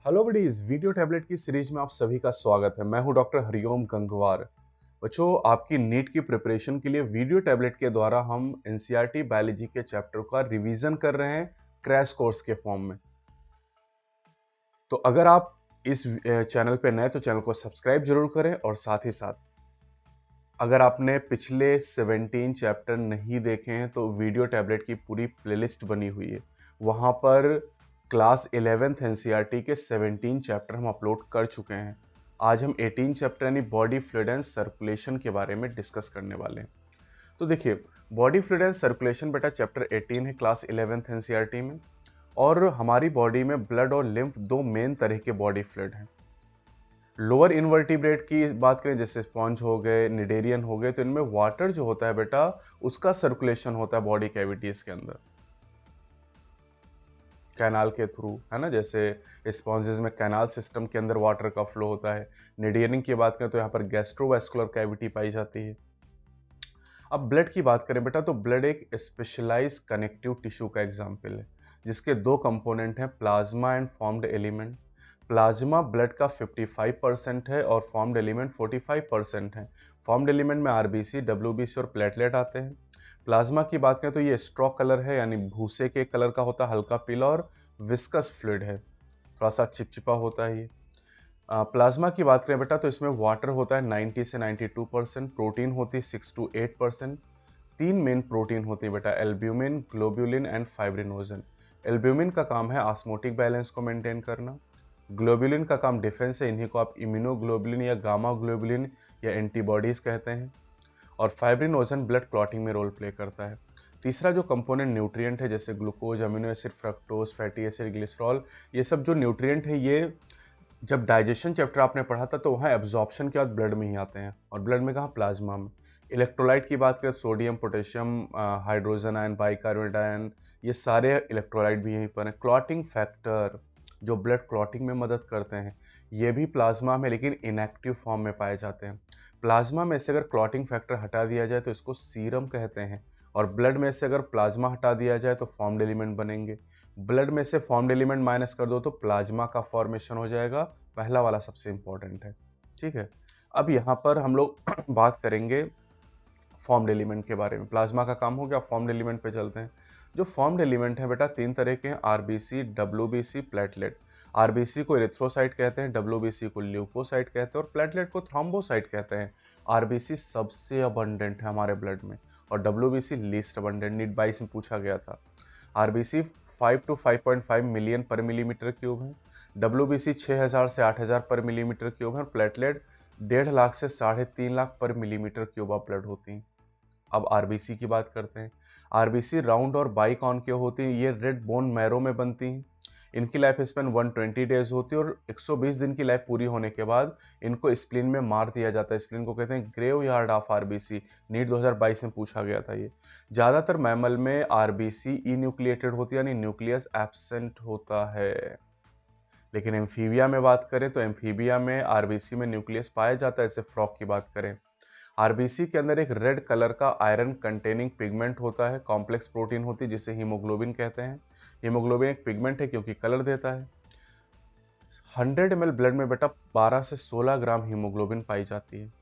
Hello buddies, video tablet की series में आप सभी का स्वागत है। मैं हूं डॉक्टर हरिओम गंगवार। बच्चों, आपकी नीट की प्रिपरेशन के लिए वीडियो टैबलेट के द्वारा हम एनसीईआरटी बायोलॉजी के चैप्टर का रिवीजन कर रहे हैं क्रैश कोर्स के फॉर्म में। तो अगर आप इस चैनल पे नए तो चैनल को सब्सक्राइब जरूर करें, और साथ ही साथ अगर आपने पिछले 17 चैप्टर नहीं देखे हैं तो वीडियो टैबलेट की पूरी प्लेलिस्ट बनी हुई है। वहाँ पर क्लास 11th एनसीईआरटी के 17 चैप्टर हम अपलोड कर चुके हैं। आज हम 18 चैप्टर यानी बॉडी फ्लूइड एंड सर्कुलेशन के बारे में डिस्कस करने वाले हैं। तो देखिए, बॉडी फ्लूइड एंड सर्कुलेशन बेटा चैप्टर 18 है क्लास 11th एनसीईआरटी में। और हमारी बॉडी में ब्लड और लिम्फ दो मेन तरह के बॉडी फ्लूइड हैं। लोअर इनवर्टिब्रेट की बात करें, जैसे स्पॉन्ज हो गए, निडेरियन हो गए, तो इनमें वाटर जो होता है बेटा उसका सर्कुलेशन होता है बॉडी कैविटीज के अंदर कैनाल के थ्रू, है ना। जैसे स्पॉन्जेस में कैनाल सिस्टम के अंदर वाटर का फ्लो होता है। निडेरियन की बात करें तो यहाँ पर गैस्ट्रोवैस्कुलर कैविटी पाई जाती है। अब ब्लड की बात करें बेटा, तो ब्लड एक स्पेशलाइज कनेक्टिव टिश्यू का एग्जाम्पल है जिसके दो कंपोनेंट हैं, plasma and formed element. Plasma blood का 55% है और फॉर्म्ड एलिमेंट 45% है। फॉर्म्ड एलिमेंट में आरबीसी, डब्ल्यूबीसी और प्लेटलेट आते हैं। प्लाज्मा की बात करें तो ये स्ट्रॉ कलर है, यानी भूसे के कलर का होता है, हल्का पीला, और विस्कस फ्लूइड है, थोड़ा सा चिपचिपा होता है ये। प्लाज्मा की बात करें बेटा, तो इसमें वाटर होता है 90 से 92%, प्रोटीन होती है 6 to 8%। तीन मेन प्रोटीन होती है बेटा, albumin, globulin and fibrinogen. Albumin का काम है ऑस्मोटिक बैलेंस को मेंटेन करना। ग्लोब्यूलिन का काम डिफेंस है, इन्हीं को आप इम्यूनोग्लोबुलिन या गामा ग्लोबुलिन या एंटीबॉडीज कहते हैं। और फाइब्रिनोजन ब्लड क्लॉटिंग में रोल प्ले करता है। तीसरा जो कंपोनेंट न्यूट्रिएंट है, जैसे glucose, amino acid, fructose, fatty acid, glycerol, ये सब जो न्यूट्रिएंट है, ये जब डाइजेशन चैप्टर आपने पढ़ा था तो वहाँ एब्जॉर्प्शन के बाद ब्लड में ही आते हैं, और ब्लड में कहाँ, प्लाज्मा में। इलेक्ट्रोलाइट की बात करें, sodium, potassium, hydrogen ion, bicarbonate ion, ये सारे इलेक्ट्रोलाइट भी यहीं पर हैं। क्लॉटिंग फैक्टर जो ब्लड क्लॉटिंग में मदद करते हैं, ये भी प्लाज्मा में लेकिन इनएक्टिव फॉर्म में पाए जाते हैं। प्लाज्मा में से अगर क्लॉटिंग फैक्टर हटा दिया जाए तो इसको सीरम कहते हैं, और ब्लड में से अगर प्लाज्मा हटा दिया जाए तो फॉर्म्ड एलिमेंट बनेंगे। ब्लड में से फॉर्म्ड एलिमेंट माइनस कर दो तो प्लाज्मा का फॉर्मेशन हो जाएगा। पहला वाला सबसे इंपॉर्टेंट है, ठीक है। अब यहाँ पर हम लोग बात करेंगे फॉर्म्ड एलिमेंट के बारे में। प्लाज्मा का काम हो गया, फॉर्म्ड एलिमेंट पे चलते हैं। जो फॉर्म्ड एलिमेंट है बेटा तीन तरह के हैं, आरबीसी, डब्ल्यूबीसी, प्लेटलेट। आरबीसी को एरिथ्रोसाइट कहते हैं, डब्ल्यूबीसी को ल्यूकोसाइट कहते हैं, और प्लेटलेट को थ्रोम्बोसाइट कहते हैं। आरबीसी सबसे अबंडेंट है हमारे ब्लड में, और डब्ल्यूबीसी लीस्ट अबंडेंट। नीट 22 में पूछा गया था। आरबीसी 5 to 5.5 मिलियन पर मिलीमीटर क्यूब है, डब्ल्यूबीसी 6000 से 8000 पर मिलीमीटर क्यूब है, और प्लेटलेट 1.5 लाख से 3.5 लाख पर मिलीमीटर क्यूब ऑफ ब्लड होती हैं। अब आरबीसी की बात करते हैं। आरबीसी राउंड और बाइकॉन्केव होती हैं, ये रेड बोन मैरो में बनती हैं। इनकी लाइफ स्पेन 120 डेज होती है, और 120 दिन की लाइफ पूरी होने के बाद इनको स्प्लीन में मार दिया जाता है। स्प्लीन को कहते हैं graveyard of RBC. NEET 2022 में पूछा गया था ये। ज़्यादातर मैमल में आरबीसी इन्यूक्लिएटेड होती है, यानी न्यूक्लियस एब्सेंट होता है। लेकिन एम्फीबिया में बात करें तो एम्फीबिया में आरबीसी में न्यूक्लियस पाया जाता है। जैसे फ्रॉग की बात करें, आरबीसी के अंदर एक रेड कलर का आयरन कंटेनिंग पिगमेंट होता है, कॉम्प्लेक्स प्रोटीन होती है जिसे हीमोग्लोबिन कहते हैं। हीमोग्लोबिन एक पिगमेंट है क्योंकि कलर देता है। 100 ml ब्लड में बेटा 12 से 16 ग्राम हीमोग्लोबिन पाई जाती है।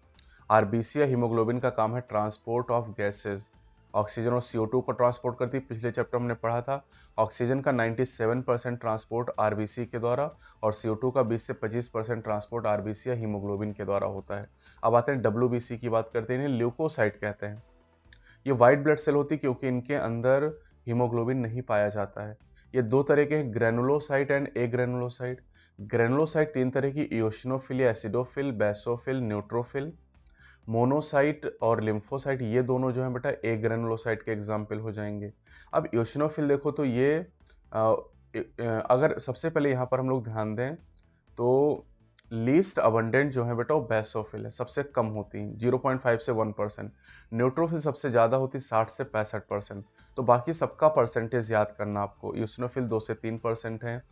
आरबीसी या हीमोग्लोबिन का काम है ट्रांसपोर्ट ऑफ गैसेज, ऑक्सीजन और CO2 को ट्रांसपोर्ट करती है। पिछले चैप्टर हमने पढ़ा था, ऑक्सीजन का 97% ट्रांसपोर्ट आरबीसी के द्वारा, और CO2 का 20 से 25% ट्रांसपोर्ट आरबीसी या हीमोग्लोबिन के द्वारा होता है। अब आते हैं डब्ल्यूबीसी की बात करते हैं। इन्हें ल्यूकोसाइट कहते हैं। ये वाइट ब्लड सेल होती है क्योंकि इनके अंदर हीमोग्लोबिन नहीं पाया जाता है। ये दो तरह के हैं, granulocyte and A granulocyte. Granulocyte तीन तरह की, इओसिनोफिल या एसिडोफिल, बेसोफिल, न्यूट्रोफिल। मोनोसाइट और लिम्फोसाइट ये दोनों जो हैं बेटा ए ग्रेनुलोसाइट के एग्जाम्पल हो जाएंगे। अब इओसिनोफिल देखो तो ये अगर सबसे पहले यहाँ पर हम लोग ध्यान दें तो लीस्ट अबंडेंट जो है बेटा वो बेसोफिल है, सबसे कम होती हैं 0.5 से 1%। न्यूट्रोफिल सबसे ज़्यादा होती है 60 से 65%। तो बाकी सबका परसेंटेज याद करना आपको। यूसिनोफिल 2 से 3% है,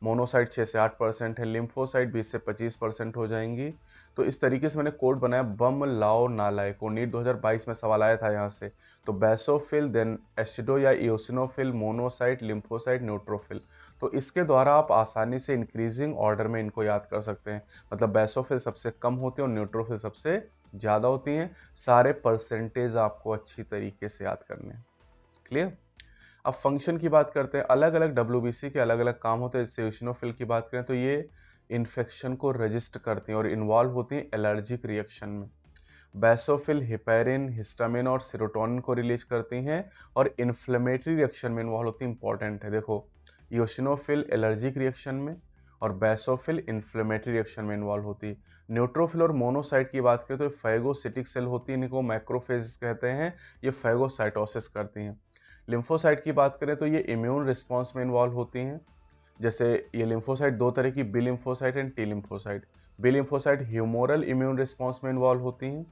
मोनोसाइट 6 से 8% है, लिम्फोसाइट 20 से 25% हो जाएंगी। तो इस तरीके से मैंने कोड बनाया, बम लाओ नालाय को। नीट 2022 में सवाल आया था यहाँ से। तो बेसोफिल, देन एसिडो या इओसिनोफिल, मोनोसाइट, लिम्फोसाइट, न्यूट्रोफिल। तो इसके द्वारा आप आसानी से इंक्रीजिंग ऑर्डर में इनको याद कर सकते हैं। मतलब बेसोफिल सबसे कम होती है और न्यूट्रोफिल सबसे ज़्यादा होती हैं। सारे परसेंटेज आपको अच्छी तरीके से याद करने हैं। क्लियर? अब फंक्शन की बात करते हैं। अलग अलग डब्ल्यूबीसी के अलग अलग काम होते हैं। जैसे ईओसिनोफिल की बात करें तो ये इन्फेक्शन को रजिस्ट करती हैं और इन्वॉल्व होती हैं एलर्जिक रिएक्शन में। बेसोफिल हिपेरिन, हिस्टामिन और सेरोटोनिन को रिलीज करती हैं और इन्फ्लेमेटरी रिएक्शन में इन्वॉल्व होती है। इंपॉर्टेंट है, देखो ईओसिनोफिल एलर्जिक रिएक्शन में और बेसोफिल इन्फ्लेमेटरी रिएक्शन में इन्वॉल्व होती है। न्यूट्रोफिल और मोनोसाइट की बात करें तो फैगोसिटिक सेल होती है, इनको मैक्रोफेज कहते हैं। ये फैगोसाइटोसिस करती हैं। लिम्फोसाइट की बात करें तो ये इम्यून रिस्पॉन्स में इन्वॉल्व होती हैं। जैसे ये लिम्फोसाइट दो तरह की, B lymphocyte and T lymphocyte. B lymphocyte humoral immune response में इन्वॉल्व होती हैं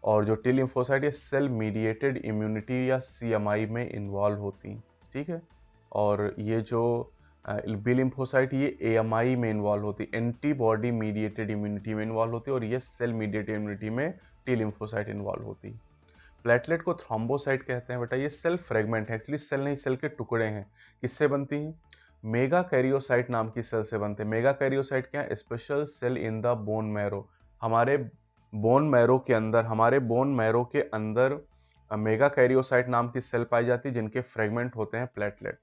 और जो टी लिम्फोसाइट ये सेल मीडिएटेड इम्यूनिटी या सीएमआई में इन्वॉल्व होती हैं। ठीक है, और ये जो बी लिम्फोसाइट ये एएमआई में इन्वॉल्व होती है, एंटीबॉडी मीडिएटेड इम्यूनिटी में इन्वॉल्व होती है, और ये सेल मीडिएटेड इम्यूनिटी में टी लिम्फोसाइट इन्वॉल्व होती है। प्लेटलेट को थ्रोम्बोसाइट कहते हैं बेटा। ये सेल फ्रेगमेंट है, एक्चुअली सेल नहीं, सेल के टुकड़े हैं। किससे बनती हैं? मेगा कैरियोसाइट नाम की सेल से बनते हैं। मेगा कैरियोसाइट क्या है? Special cell in the bone marrow. हमारे बोन मैरो के अंदर, मेगा कैरियोसाइट नाम की सेल पाई जाती है जिनके फ्रेगमेंट होते हैं प्लेटलेट।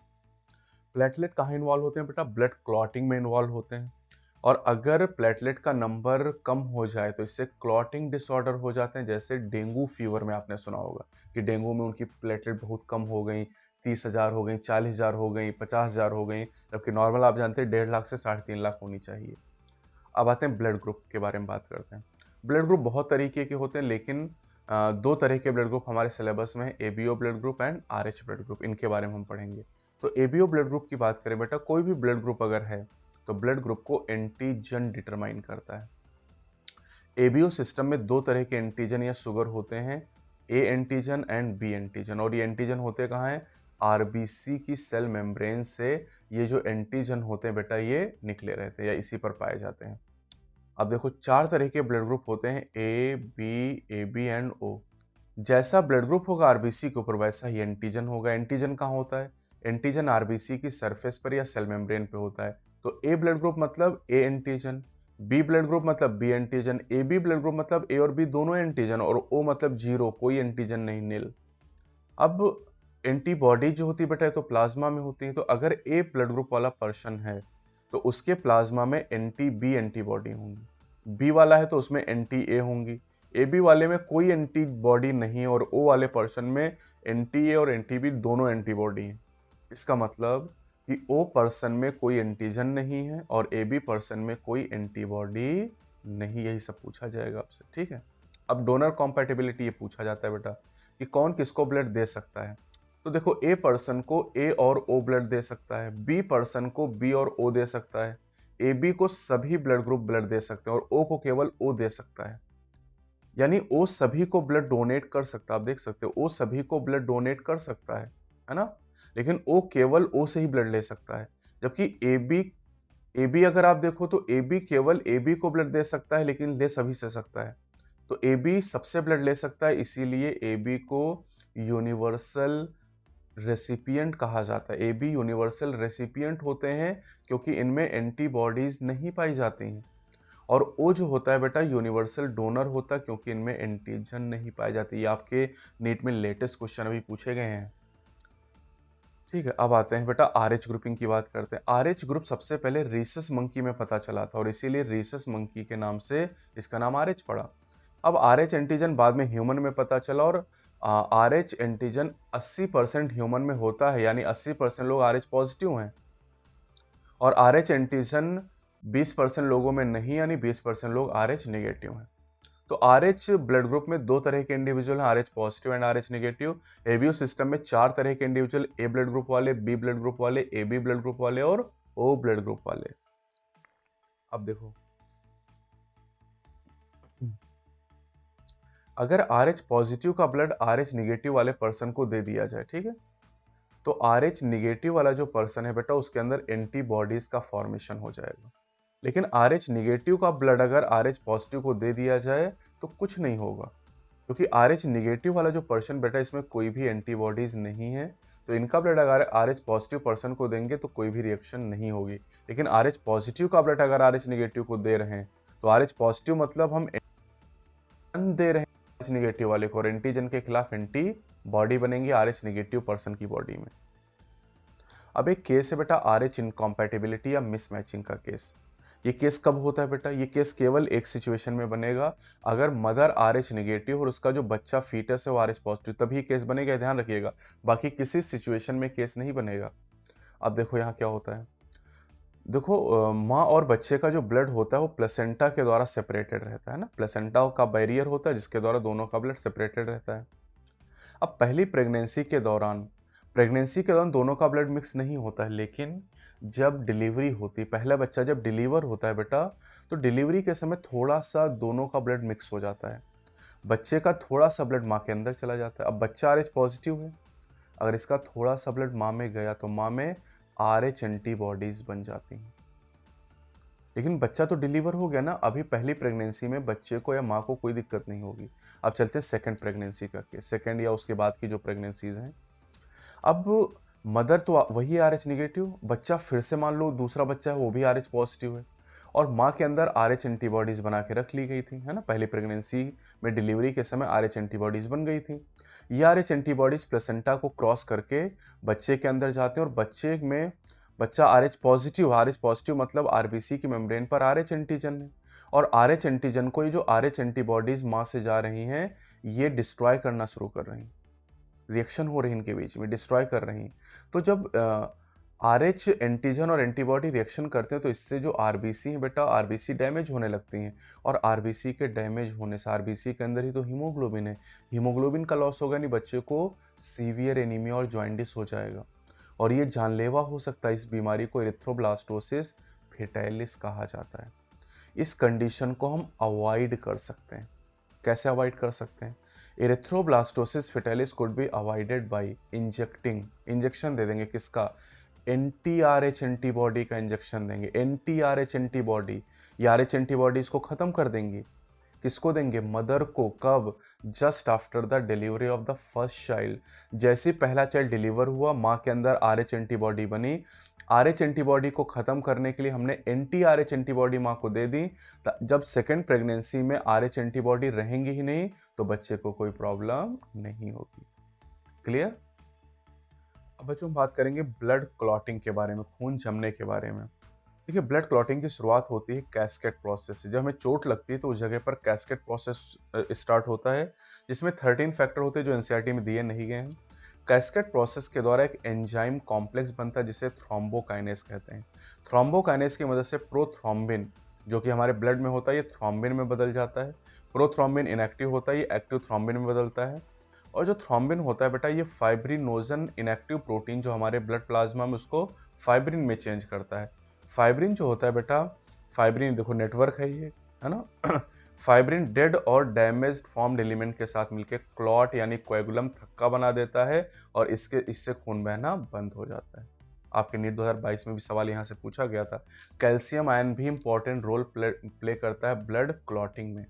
प्लेटलेट कहाँ इन्वॉल्व होते हैं बेटा? ब्लड क्लॉटिंग में इन्वॉल्व होते हैं। और अगर प्लेटलेट का नंबर कम हो जाए तो इससे क्लॉटिंग डिसऑर्डर हो जाते हैं। जैसे डेंगू फीवर में आपने सुना होगा कि डेंगू में उनकी प्लेटलेट बहुत कम हो गई, 30,000 हो गई, 40,000 हो गई, 50,000 हो गई, जबकि नॉर्मल आप जानते हैं 1.5 लाख से 3.5 लाख होनी चाहिए। अब आते हैं ब्लड ग्रुप के बारे में बात करते हैं। ब्लड ग्रुप बहुत तरीके के होते हैं, लेकिन दो तरह के ब्लड ग्रुप हमारे सिलेबस में है, ABO blood group and RH blood group. इनके बारे में हम पढ़ेंगे। तो एबीओ ब्लड ग्रुप की बात करें बेटा, कोई भी ब्लड ग्रुप अगर है तो ब्लड ग्रुप को एंटीजन डिटरमाइन करता है। एबीओ सिस्टम में दो तरह के एंटीजन या शुगर होते हैं, A antigen and B antigen. और ये एंटीजन होते कहाँ हैं? आरबीसी की सेल मेम्ब्रेन से ये जो एंटीजन होते हैं बेटा ये निकले रहते हैं या इसी पर पाए जाते हैं। अब देखो, चार तरह के ब्लड ग्रुप होते हैं, ए बी एंड ओ। जैसा ब्लड ग्रुप होगा आरबीसी के ऊपर वैसा ही एंटीजन होगा। एंटीजन कहाँ होता है? एंटीजन आरबीसी की सरफेस पर या सेल मेम्ब्रेन पे होता है। तो ए ब्लड ग्रुप मतलब A antigen, B blood group मतलब B antigen, A B blood group मतलब ए और बी दोनों एंटीजन, और ओ मतलब जीरो, कोई एंटीजन नहीं, नील। अब एंटीबॉडी जो होती है बेटा तो प्लाज्मा में होती है। तो अगर ए ब्लड ग्रुप वाला पर्सन है तो उसके प्लाज्मा में एंटी बी एंटीबॉडी होंगी, बी वाला है तो उसमें एंटी ए होंगी, ए बी वाले में कोई एंटीबॉडी नहीं और ओ वाले पर्सन में एंटी ए और एंटी बी दोनों एंटीबॉडी हैं। इसका मतलब कि ओ पर्सन में कोई एंटीजन नहीं है और ए बी पर्सन में कोई एंटीबॉडी नहीं। यही सब पूछा जाएगा आपसे, ठीक है। अब डोनर कॉम्पैटिबिलिटी ये पूछा जाता है बेटा कि कौन किसको ब्लड दे सकता है। तो देखो, ए पर्सन को ए और ओ ब्लड दे सकता है, बी पर्सन को बी और ओ दे सकता है, ए बी को सभी ब्लड ग्रुप ब्लड दे सकते हैं और ओ को केवल ओ दे सकता है। यानी ओ सभी को ब्लड डोनेट कर सकता है। आप देख सकते हो, ओ सभी को ब्लड डोनेट कर सकता है ना, लेकिन ओ केवल ओ से ही ब्लड ले सकता है। जबकि ए बी अगर आप देखो तो ए बी केवल ए बी को ब्लड दे सकता है लेकिन ले सभी से सकता है। तो ए बी सबसे ब्लड ले सकता है, इसीलिए ए बी को यूनिवर्सल रेसिपिएंट कहा जाता है। ए बी यूनिवर्सल रेसिपिएंट होते हैं क्योंकि इनमें एंटीबॉडीज नहीं पाई जाती हैं। और ओ जो होता है बेटा यूनिवर्सल डोनर होता है क्योंकि इनमें एंटीजन नहीं पाई जाती। ये आपके नीट में लेटेस्ट क्वेश्चन अभी पूछे गए हैं, ठीक है। अब आते हैं बेटा आरएच ग्रुपिंग की बात करते हैं। आरएच ग्रुप सबसे पहले रीसस मंकी में पता चला था और इसीलिए रीसस मंकी के नाम से इसका नाम आरएच पड़ा। अब आरएच एंटीजन बाद में ह्यूमन में पता चला और आरएच एंटीजन 80% ह्यूमन में होता है, यानी 80% लोग आरएच पॉजिटिव हैं और आरएच एंटीजन 20% लोगों में नहीं, यानी 20% लोग आरएच नेगेटिव हैं। तो आरएच ब्लड ग्रुप में दो तरह के इंडिविजुअल हैं, RH positive and RH negative. ABO system में चार तरह के इंडिविजुअल, ए ब्लड ग्रुप वाले, बी ब्लड ग्रुप वाले, ए बी ब्लड ग्रुप वाले और ओ ब्लड ग्रुप वाले। अब देखो, अगर आरएच पॉजिटिव का ब्लड आरएच नेगेटिव वाले पर्सन को दे दिया जाए, ठीक है, तो आरएच नेगेटिव वाला जो पर्सन है बेटा उसके अंदर एंटीबॉडीज का फॉर्मेशन हो जाएगा। लेकिन आरएच नेगेटिव का ब्लड अगर आरएच पॉजिटिव को दे दिया जाए तो कुछ नहीं होगा क्योंकि RH निगेटिव वाला जो पर्सन बेटा, इसमें कोई भी एंटीबॉडीज नहीं है, तो इनका ब्लड अगर RH पॉजिटिव पर्सन को देंगे तो कोई भी रिएक्शन नहीं होगी। लेकिन RH पॉजिटिव का ब्लड अगर RH निगेटिव को दे रहे हैं तो RH पॉजिटिव मतलब हम दे रहे हैं RH निगेटिव वाले को, और एंटीजन के खिलाफ एंटी बॉडी बनेंगी RH निगेटिव पर्सन की बॉडी में। अब एक केस है बेटा RH इनकॉम्पैटिबिलिटी या मिसमैचिंग का केस। ये केस कब होता है बेटा? ये केस केवल एक सिचुएशन में बनेगा, अगर मदर RH नेगेटिव और उसका जो बच्चा फीटस है वो RH पॉजिटिव, तभी केस बनेगा, ध्यान रखिएगा। बाकी किसी सिचुएशन में केस नहीं बनेगा। अब देखो यहाँ क्या होता है। देखो माँ और बच्चे का जो ब्लड होता है वो प्लेसेंटा के द्वारा सेपरेटेड रहता है ना, प्लेसेंटा का बैरियर होता है जिसके द्वारा दोनों का ब्लड सेपरेटेड रहता है। अब पहली प्रेगनेंसी के दौरान दोनों का ब्लड मिक्स नहीं होता है, लेकिन जब डिलीवरी होती, पहला बच्चा जब डिलीवर होता है बेटा, तो डिलीवरी के समय थोड़ा सा दोनों का ब्लड मिक्स हो जाता है। बच्चे का थोड़ा सा ब्लड माँ के अंदर चला जाता है। अब बच्चा RH पॉजिटिव है, अगर इसका थोड़ा सा ब्लड माँ में गया तो माँ में RH एंटीबॉडीज बन जाती हैं। लेकिन बच्चा तो डिलीवर हो गया ना, अभी पहली प्रेगनेंसी में बच्चे को या माँ को कोई दिक्कत नहीं होगी। अब चलते हैं सेकंड प्रेगनेंसी का केस, सेकंड या उसके बाद की जो प्रेगनेंसीज हैं। अब मदर तो वही RH निगेटिव, बच्चा फिर से मान लो दूसरा बच्चा है वो भी RH पॉजिटिव है, और माँ के अंदर RH एंटीबॉडीज बना के रख ली गई थी, है ना। पहली प्रेगनेंसी में डिलीवरी के समय RH एंटीबॉडीज बन गई थी। ये RH एंटीबॉडीज प्लेसेंटा को क्रॉस करके बच्चे के अंदर जाते हैं, और बच्चे में बच्चा RH पॉजिटिव मतलब RBC की मेम्ब्रेन पर RH एंटीजन है, और RH एंटीजन को ये जो RH एंटीबॉडीज माँ से जा रही हैं ये डिस्ट्रॉय करना शुरू कर रही हैं, रिएक्शन हो रही है इनके बीच में, डिस्ट्रॉय कर रही हैं। तो जब RH एंटीजन और एंटीबॉडी रिएक्शन करते हैं तो इससे जो RBC है बेटा, RBC डैमेज होने लगती हैं, और RBC के डैमेज होने से, RBC के अंदर ही तो हीमोग्लोबिन है, हीमोग्लोबिन का लॉस होगा नहीं, बच्चे को सीवियर एनीमिया और जॉइंडिस हो जाएगा, और ये जानलेवा हो सकता है। इस बीमारी को एरिथ्रोब्लास्टोसिस फेटाइलिस कहा जाता है। इस कंडीशन को हम अवॉइड कर सकते हैं। कैसे अवॉइड कर सकते हैं? Erythroblastosis fetalis could be avoided by injection दे देंगे, किसका? NTRH एंटीबॉडी का इंजेक्शन देंगे। NTRH एंटीबॉडी, ये RH एंटीबॉडीज को खत्म कर देंगी। किसको देंगे? मदर को। कब? Just after the delivery of the first child. जैसे पहला चाइल्ड डिलीवर हुआ, माँ के अंदर RH एंटीबॉडी बनी, RH एंटीबॉडी को खत्म करने के लिए हमने NTRH एंटीबॉडी माँ को दे दी। जब सेकेंड प्रेगनेंसी में RH एंटीबॉडी रहेंगी ही नहीं तो बच्चे को कोई प्रॉब्लम नहीं होगी। क्लियर? अब बच्चों हम बात करेंगे ब्लड क्लॉटिंग के बारे में, खून जमने के बारे में। देखिए, ब्लड क्लॉटिंग की शुरुआत होती है कैस्केड प्रोसेस से। जब हमें चोट लगती है तो उस जगह पर कैस्केड प्रोसेस स्टार्ट होता है, जिसमें 13 फैक्टर होते हैं जो एनसीईआरटी में दिए नहीं गए हैं। कैस्केड प्रोसेस के द्वारा एक एंजाइम कॉम्प्लेक्स बनता है जिसे थ्रोम्बोकाइनेस कहते हैं। थ्रोम्बोकाइनेस की मदद से प्रोथ्रोम्बिन जो कि हमारे ब्लड में होता है ये थ्रोम्बिन में बदल जाता है। प्रोथ्रोम्बिन इनएक्टिव होता है, ये एक्टिव थ्रोम्बिन में बदलता है। और जो थ्रोम्बिन होता है बेटा, ये फाइब्रिनोजन इनएक्टिव प्रोटीन जो हमारे ब्लड प्लाज्मा में उसको फाइब्रिन में चेंज करता है। फाइब्रिन जो होता है बेटा, फाइब्रिन देखो नेटवर्क है ये, है ना। फाइब्रिन डेड और डैमेज्ड फॉर्म्ड एलिमेंट के साथ मिलकर क्लॉट यानी कोएगुलम थक्का बना देता है, और इससे खून बहना बंद हो जाता है। आपके नीट 2022 में भी सवाल यहाँ से पूछा गया था। कैल्शियम आयन भी इंपॉर्टेंट रोल प्ले करता है ब्लड क्लॉटिंग में।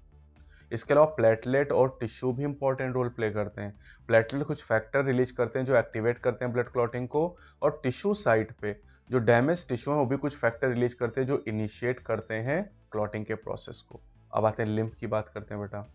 इसके अलावा प्लेटलेट और टिश्यू भी इंपॉर्टेंट रोल प्ले करते हैं। प्लेटलेट कुछ फैक्टर रिलीज करते हैं जो एक्टिवेट करते हैं ब्लड क्लॉटिंग को, और टिश्यू साइट पे जो डैमेज टिश्यू है वो भी कुछ फैक्टर रिलीज करते हैं जो इनिशिएट करते हैं क्लॉटिंग के प्रोसेस को। अब आते हैं लिम्फ की बात करते हैं बेटा।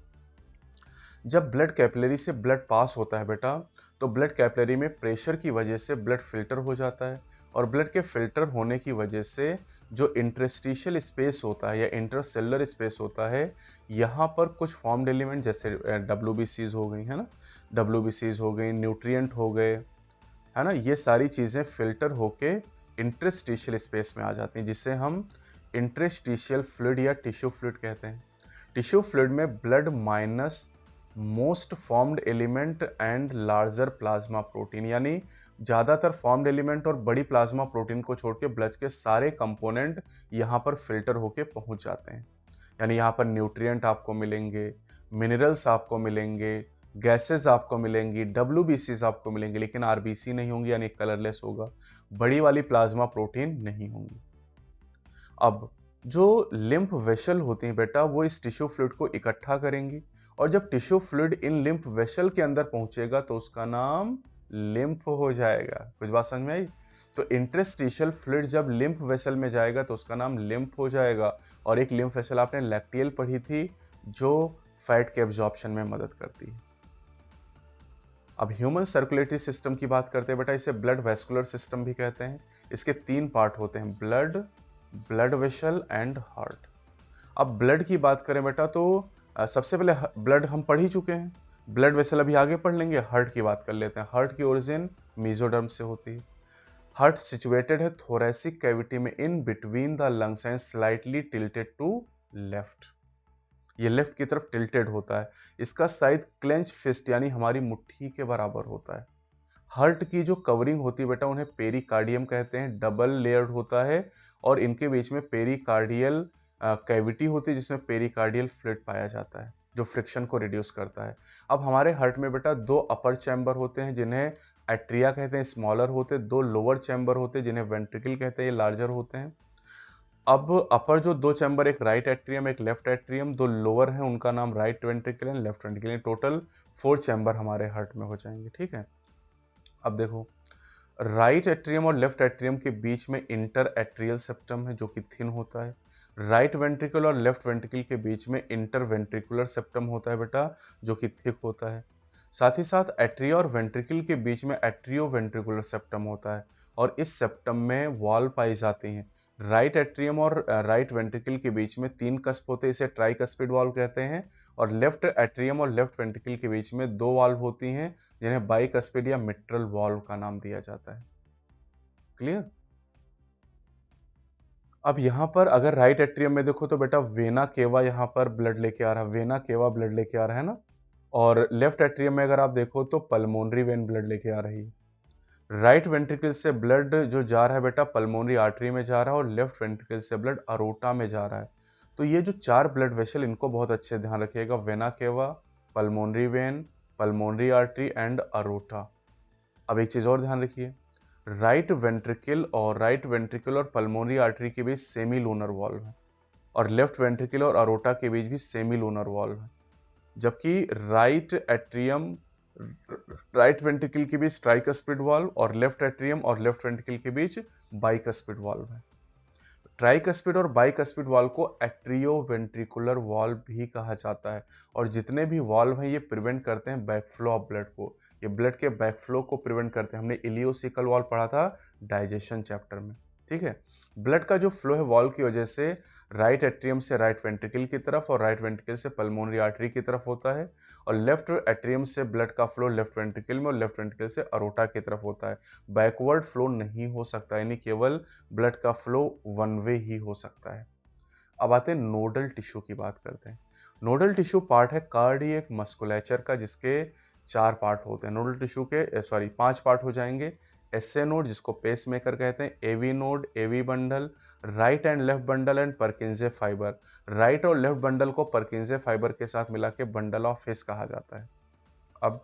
जब ब्लड कैपिलरी से ब्लड पास होता है बेटा, तो ब्लड कैपिलरी में प्रेशर की वजह से ब्लड फिल्टर हो जाता है, और ब्लड के फिल्टर होने की वजह से जो इंटरस्टिशियल स्पेस होता है या इंटरसेलुलर स्पेस होता है, यहाँ पर कुछ फॉर्म्ड एलिमेंट जैसे WBCs हो गई, है ना, WBCs हो गई, न्यूट्रिएंट हो गए, है ना, ये सारी चीज़ें फिल्टर होके इंटरस्टिशियल स्पेस में आ जाती हैं, जिसे हम इंटरस्टिशियल फ्लूइड या टिश्यू फ्लूइड कहते हैं। टिश्यू फ्लूइड में blood minus most formed element and larger plasma protein, यानी ज़्यादातर फॉर्म्ड एलिमेंट और बड़ी प्लाज्मा प्रोटीन को छोड़ के ब्लड के सारे कंपोनेंट यहाँ पर फिल्टर होके पहुँच जाते हैं। यानी यहाँ पर न्यूट्रिएंट आपको मिलेंगे, मिनरल्स आपको मिलेंगे, गैसेस आपको मिलेंगी, WBCs आपको मिलेंगे, लेकिन RBC नहीं होंगी यानी कलरलेस होगा, बड़ी वाली प्लाज्मा प्रोटीन नहीं होंगी। अब जो लिम्फ वेसल होती हैं बेटा वो इस टिश्यू फ्लूइड को इकट्ठा करेंगी, और जब tissue fluid in lymph vessel के अंदर पहुंचेगा तो उसका नाम लिम्फ हो जाएगा। कुछ बात समझ में आई? तो इंटरस्टिशियल फ्लूइड जब लिम्फ वेसल में जाएगा तो उसका नाम लिम्फ हो जाएगा। और एक लिम्फ वेसल आपने लैक्टियल पढ़ी थी जो फैट के एब्जॉर्प्शन में मदद करती है। अब ह्यूमन सर्कुलेटरी सिस्टम की बात करते हैं बेटा, इसे ब्लड वेस्कुलर सिस्टम भी कहते हैं। इसके 3 पार्ट होते हैं, blood, blood vessel and heart. अब ब्लड की बात करें बेटा तो सबसे पहले ब्लड हम पढ़ ही चुके हैं, ब्लड वेसल अभी आगे पढ़ लेंगे। हार्ट की बात कर लेते हैं। हार्ट की ओरिजिन मीजोडर्म से होती है। हार्ट सिचुएटेड है थोरेसिक कैविटी में in between the lungs and slightly tilted to left. ये लेफ्ट की तरफ टिल्टेड होता है। इसका साइज क्लेंच फिस्ट यानी हमारी मुट्ठी के बराबर होता है। हार्ट की जो कवरिंग होती है बेटा उन्हें पेरिकार्डियम कहते हैं, डबल लेयर्ड होता है, और इनके बीच में पेरिकार्डियल कैविटी होती है जिसमें पेरिकार्डियल फ्लूइड पाया जाता है जो फ्रिक्शन को रिड्यूस करता है। अब हमारे हार्ट में बेटा 2 अपर चैम्बर होते हैं जिन्हें एट्रिया कहते हैं, स्मॉलर होते हैं। 2 लोअर चैम्बर होते हैं जिन्हें वेंट्रिकल कहते हैं, ये लार्जर होते हैं। अब अपर जो 2 चैम्बर, एक राइट एट्रियम एक लेफ्ट एट्रियम, 2 लोअर हैं उनका नाम right ventricle and left ventricle. Total 4 chamber हमारे हार्ट में हो जाएंगे। ठीक है, अब देखो राइट एट्रियम और लेफ्ट एट्रियम के बीच में इंटर एट्रियल सेप्टम है जो कि थिन होता है। राइट वेंट्रिकल और लेफ्ट वेंट्रिकल के बीच में इंटर वेंट्रिकुलर सेप्टम होता है बेटा जो कि थिक होता है। साथ ही साथ एट्रिया और वेंट्रिकल के बीच में एट्रियो वेंट्रिकुलर सेप्टम होता है, और इस सेप्टम में वॉल पाई जाती हैं। राइट एट्रियम और राइट वेंट्रिकल के बीच में 3 कस्प होते हैं, इसे ट्राइकस्पिड वॉल्व कहते हैं। और लेफ्ट एट्रियम और लेफ्ट वेंट्रिकल के बीच में 2 वाल्व होती हैं जिन्हें बाइकस्पिड या मिट्रल वॉल्व का नाम दिया जाता है। क्लियर? अब यहाँ पर अगर राइट एट्रियम में देखो तो बेटा वेना केवा यहाँ पर ब्लड लेके आ रहा है, वेना केवा ब्लड लेके आ रहा है ना। और लेफ्ट एट्रियम में अगर आप देखो तो पल्मोनरी वेन ब्लड लेके आ रही है। राइट वेंट्रिकल से ब्लड जो जा रहा है बेटा पल्मोनरी आर्टरी में जा रहा है, और लेफ्ट वेंट्रिकल से ब्लड अरोटा में जा रहा है। तो ये जो 4 ब्लड वेसल, इनको बहुत अच्छे से ध्यान रखिएगा, vena cava, pulmonary vein, pulmonary artery and aorta. अब एक चीज़ और ध्यान रखिए, राइट वेंट्रिकल और पल्मोनरी आर्टरी के बीच सेमी लूनर वॉल्व है, और लेफ्ट वेंट्रिकल और अरोटा के बीच भी सेमी लूनर वॉल्व है। जबकि राइट वेंट्रिकल के बीच ट्राइकस्पिड वाल्व, और लेफ्ट एट्रियम और लेफ्ट वेंट्रिकल के बीच बाइकस्पिड वाल्व है। ट्राइकस्पिड और बाइकस्पिड वाल्व को एट्रियो वेंट्रिकुलर वाल्व भी कहा जाता है, और जितने भी वाल्व हैं ये प्रिवेंट करते हैं बैकफ्लो ऑफ ब्लड को, ये ब्लड के बैकफ्लो को प्रिवेंट करते हैं। हमने इलियोसिकल वाल्व पढ़ा था डाइजेशन चैप्टर में। ठीक है, ब्लड का जो फ्लो है वाल्व की वजह से राइट एट्रियम से राइट वेंट्रिकल की तरफ और राइट वेंट्रिकल से पल्मोनरी आर्टरी की तरफ होता है, और लेफ्ट एट्रियम से ब्लड का फ्लो लेफ्ट वेंट्रिकल में और लेफ्ट वेंट्रिकल से अरोटा की तरफ होता है। बैकवर्ड फ्लो नहीं हो सकता, यानी केवल ब्लड का फ्लो वन वे ही हो सकता है। अब आते हैं नोडल टिश्यू की बात करते हैं। नोडल टिश्यू पार्ट है कार्डियक मस्कुलेचर का जिसके 4 पार्ट होते हैं। नोडल टिश्यू के 5 पार्ट हो जाएंगे। एसए नोड जिसको पेस मेकर कहते हैं, AV node, AV bundle, right and left bundle and Purkinje fibre. Right और लेफ्ट बंडल को परकिंजे फाइबर के साथ मिला के बंडल ऑफ हिस कहा जाता है। अब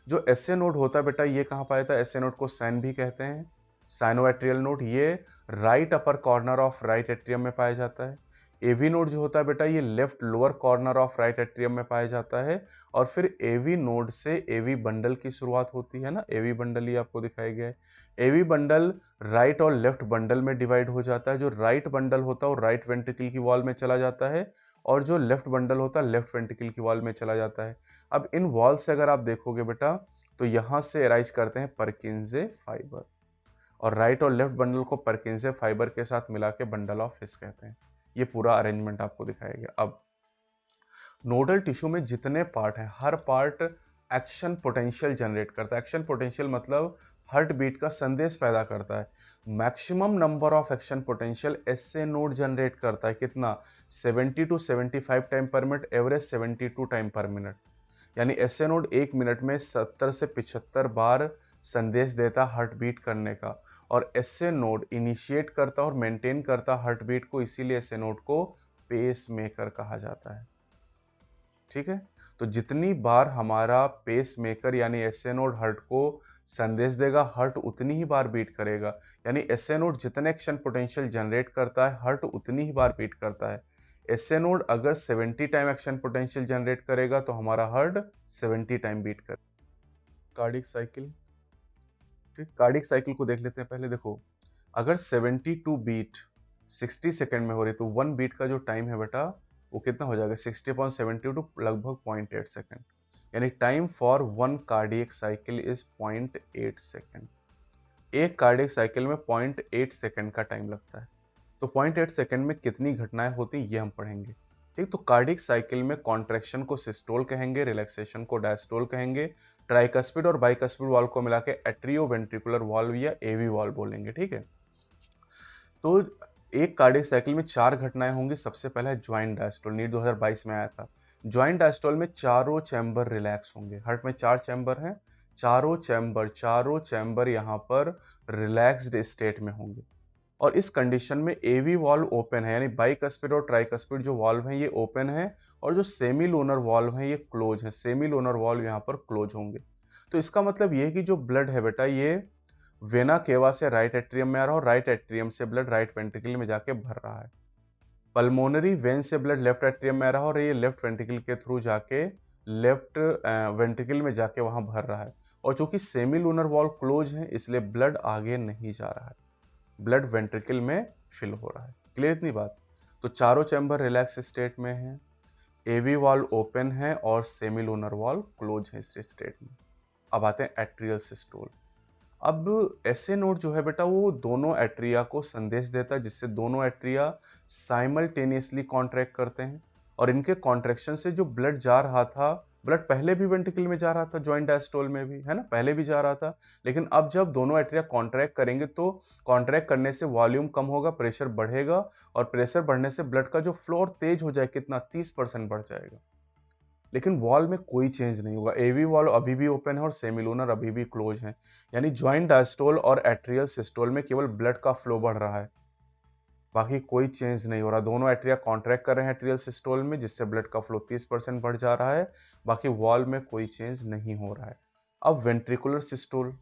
जो एसए नोड होता है बेटा ये कहाँ पाया था? एसए नोड को साइन भी कहते हैं, साइनोएट्रियल नोड। ये right upper corner of right atrium में पाया जाता है। एवी नोड जो होता है बेटा ये left lower corner of right atrium में पाया जाता है। और फिर एवी नोड से एवी बंडल की शुरुआत होती है ना, एवी बंडल ये आपको दिखाया गया है। एवी बंडल राइट और लेफ्ट बंडल में डिवाइड हो जाता है। जो राइट बंडल होता है वो राइट वेंट्रिकल की वॉल में चला जाता है, और जो लेफ्ट बंडल होता है लेफ्ट वेंट्रिकल की वॉल में चला जाता है। अब इन वॉल से अगर आप देखोगे बेटा तो यहाँ से अराइज करते हैं परकिंजे फाइबर, और राइट और लेफ्ट बंडल को परकिंजे फाइबर के साथ मिला के बंडल ऑफ हिस कहते हैं। ये पूरा अरेंजमेंट आपको दिखाया गया। अब नोडल टिश्यू में जितने पार्ट हैं हर पार्ट एक्शन पोटेंशियल जनरेट करता है। एक्शन पोटेंशियल मतलब हार्ट बीट का संदेश पैदा करता है। Maximum number of action potential SA node generate करता है। कितना? 70 to 75 टाइम पर मिनट, एवरेज 72 टाइम पर मिनट। यानी एसए नोड 1 मिनट में 70 से 75 बार संदेश देता हार्ट बीट करने का, और एसए नोड इनिशिएट करता और मेंटेन करता हार्ट बीट को, इसीलिए एसए नोड को पेस मेकर कहा जाता है। ठीक है। तो जितनी बार हमारा पेस मेकर यानी एसए नोड हार्ट को संदेश देगा, हार्ट उतनी ही बार बीट करेगा। यानी एसए नोड जितने एक्शन पोटेंशियल जनरेट करता है, हार्ट उतनी ही बार बीट करता है। एसए नोड अगर 70 टाइम एक्शन पोटेंशियल जनरेट करेगा तो हमारा हार्ट 70 टाइम बीट करेगा। कार्डिक साइकिल, ठीक, कार्डिक साइकिल को देख लेते हैं पहले। देखो, अगर 72 बीट 60 सेकेंड में हो रही तो 1 बीट का जो टाइम है बेटा वो कितना हो जाएगा, 60/72 लगभग 0.8 सेकेंड। यानी time for 1 cardiac cycle is 0.8 second. एक कार्डियक साइकिल में 0.8 सेकेंड का टाइम लगता है। तो 0.8 सेकेंड में कितनी घटनाएं होती ये हम पढ़ेंगे। ठीक, तो कार्डियक साइकिल में कॉन्ट्रैक्शन को सिस्टोल कहेंगे, रिलैक्सेशन को डायस्टोल कहेंगे, ट्राइकस्पिड और बाइकस्पिड वाल्व को मिला के एट्रियोवेंट्रिकुलर वाल्व या एवी वाल्व बोलेंगे। ठीक है, तो एक कार्डियक साइकिल में 4 घटनाएं होंगी। सबसे पहला है ज्वाइंट डायस्टोल, नीट 2022 में आया था। ज्वाइंट डायस्टोल में चारों चैम्बर रिलैक्स होंगे। हार्ट में 4 चैम्बर हैं, चारों चैम्बर यहाँ पर रिलैक्स्ड स्टेट में होंगे। और इस कंडीशन में एवी वाल्व ओपन है, यानी बाइकस्पिड और ट्राइकस्पिड जो वाल्व हैं ये ओपन है, और जो सेमी लोनर वाल्व हैं ये क्लोज है। सेमी लोनर वाल्व यहाँ पर क्लोज होंगे। तो इसका मतलब ये है कि जो ब्लड है बेटा ये वेना केवा से राइट एट्रियम में आ रहा है, और राइट एट्रियम से ब्लड राइट वेंट्रिकल में जाके भर रहा है। पल्मोनरी वेन से ब्लड लेफ्ट एट्रियम में आ रहा है, और ये लेफ्ट वेंट्रिकल के थ्रू जाके लेफ्ट वेंट्रिकल में जाके वहां भर रहा है। और चूंकि सेमी लूनर वॉल्व क्लोज है इसलिए ब्लड आगे नहीं जा रहा है, ब्लड वेंट्रिकल में फिल हो रहा है। क्लियर इतनी बात? तो चारों चैम्बर रिलैक्स स्टेट में है, एवी वॉल्व ओपन है और सेमी लूनर वॉल्व क्लोज है इस स्टेट में। अब आते हैं एट्रियल सिस्टोल। अब एसए नोड जो है बेटा वो दोनों एट्रिया को संदेश देता है, जिससे दोनों एट्रिया साइमल्टेनियसली कॉन्ट्रैक्ट करते हैं। और इनके कॉन्ट्रैक्शन से जो ब्लड जा रहा था, ब्लड पहले भी वेंट्रिकल में जा रहा था, जॉइंट डायस्टोल में भी, है ना, पहले भी जा रहा था। लेकिन अब जब दोनों एट्रिया कॉन्ट्रैक्ट करेंगे तो कॉन्ट्रैक्ट करने से वॉल्यूम कम होगा, प्रेशर बढ़ेगा, और प्रेशर बढ़ने से ब्लड का जो फ्लो और तेज हो जाए, कितना, 30% बढ़ जाएगा। लेकिन वॉल में कोई चेंज नहीं होगा। एवी वॉल अभी भी ओपन है और सेमिलूनर अभी भी क्लोज है। यानी ज्वाइंट डायस्टोल और एट्रियल सिस्टोल में केवल ब्लड का फ्लो बढ़ रहा है, बाकी कोई चेंज नहीं हो रहा। दोनों एट्रिया कॉन्ट्रैक्ट कर रहे हैं एट्रियल सिस्टोल में, जिससे ब्लड का फ्लो 30% बढ़ जा रहा है, बाकी वॉल में कोई चेंज नहीं हो रहा है। अब वेंट्रिकुलर सिस्टोल,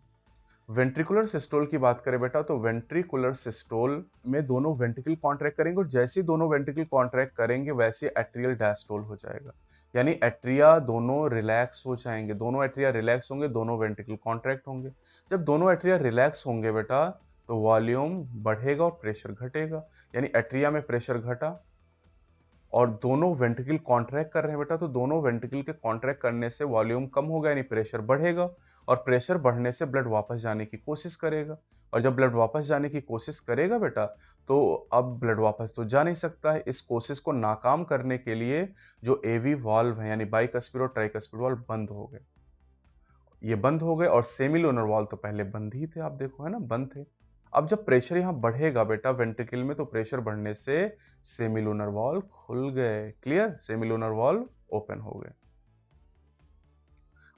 वेंट्रिकुलर सिस्टोल की बात करें बेटा तो वेंट्रिकुलर सिस्टोल में दोनों वेंट्रिकल कॉन्ट्रैक्ट करेंगे, और जैसे ही दोनों वेंट्रिकल कॉन्ट्रैक्ट करेंगे वैसे एट्रियल डायस्टोल हो जाएगा। यानी एट्रिया दोनों रिलैक्स हो जाएंगे, दोनों एट्रिया रिलैक्स होंगे, दोनों वेंट्रिकल कॉन्ट्रैक्ट होंगे। जब दोनों एट्रिया रिलैक्स होंगे बेटा तो वॉल्यूम बढ़ेगा और प्रेशर घटेगा। यानी एट्रिया में प्रेशर घटा और दोनों वेंट्रिकल कॉन्ट्रैक्ट कर रहे हैं बेटा, तो दोनों वेंट्रिकल के कॉन्ट्रैक्ट करने से वॉल्यूम कम होगा, यानी प्रेशर बढ़ेगा, और प्रेशर बढ़ने से ब्लड वापस जाने की कोशिश करेगा। और जब ब्लड वापस जाने की कोशिश करेगा बेटा तो अब ब्लड वापस तो जा नहीं सकता है। इस कोशिश को नाकाम करने के लिए जो एवी वाल्व है यानी बाइकस्पिड और ट्राइकस्पिड वाल्व बंद हो गए, ये बंद हो गए। और सेमिलोनर वाल्व तो पहले बंद ही थे, आप देखो, है ना, बंद थे। अब जब प्रेशर यहाँ बढ़ेगा बेटा वेंट्रिकल में, तो प्रेशर बढ़ने से सेमिलूनर वॉल्व खुल गए। क्लियर? सेमिलूनर वॉल्व ओपन हो गए।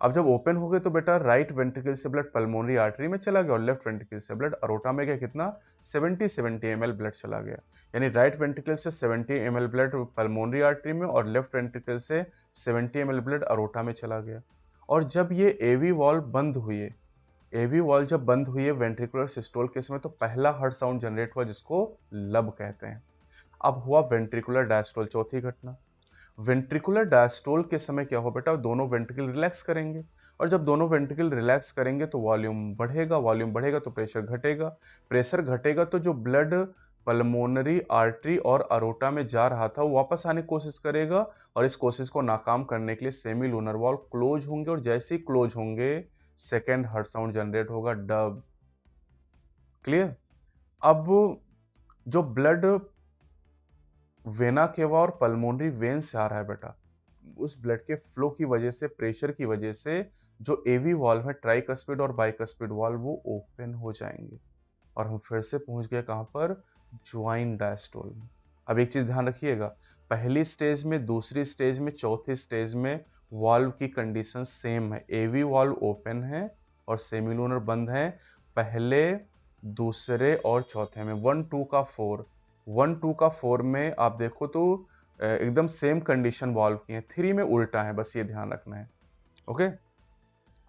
अब जब ओपन हो गए तो बेटा राइट वेंट्रिकल से ब्लड पल्मोनरी आर्टरी में चला गया, और लेफ्ट वेंट्रिकल से ब्लड अरोटा में गया। कितना? 70 ml ब्लड चला गया। यानी राइट वेंट्रिकल से 70 ml ब्लड पल्मोनरी आर्टरी में, और लेफ्ट वेंट्रिकल से 70 ml ब्लड अरोटा में चला गया। और जब ये एवी वॉल्व बंद हुई, एवी वॉल्व जब बंद हुई है वेंट्रिकुलर सिस्टोल के समय, तो पहला हार्ट साउंड जनरेट हुआ जिसको लब कहते हैं। अब हुआ वेंट्रिकुलर डायस्टोल, चौथी घटना। वेंट्रिकुलर डायस्टोल के समय क्या हो बेटा, दोनों वेंट्रिकल रिलैक्स करेंगे, और जब दोनों वेंट्रिकल रिलैक्स करेंगे तो वॉल्यूम बढ़ेगा, वॉल्यूम बढ़ेगा तो प्रेशर घटेगा, प्रेशर घटेगा तो जो ब्लड पल्मोनरी आर्टरी और अरोटा में जा रहा था वो वापस आने की कोशिश करेगा, और इस कोशिश को नाकाम करने के लिए सेमी लूनर वॉल्व क्लोज होंगे, और जैसे ही क्लोज होंगे सेकेंड हार्ट साउंड जनरेट होगा, डब। क्लियर? अब जो ब्लड वेना केवा और पल्मोनरी वेन से आ रहा है बेटा, उस ब्लड के फ्लो की वजह से, प्रेशर की वजह से जो एवी वाल्व है ट्राइकस्पिड और बाइकस्पिड वाल्व वो ओपन हो जाएंगे, और हम फिर से पहुंच गए कहां पर, ज्वाइंट डायस्टोल में। अब एक चीज ध्यान रखिएगा, पहली स्टेज में, दूसरी स्टेज में, चौथी स्टेज में वाल्व की कंडीशन सेम है। एवी वाल्व ओपन है और सेमिलूनर बंद है, पहले, दूसरे और चौथे में। 1 2 का 4 में आप देखो तो एकदम सेम कंडीशन वॉल्व की हैं, 3 में उल्टा है, बस ये ध्यान रखना है। ओके।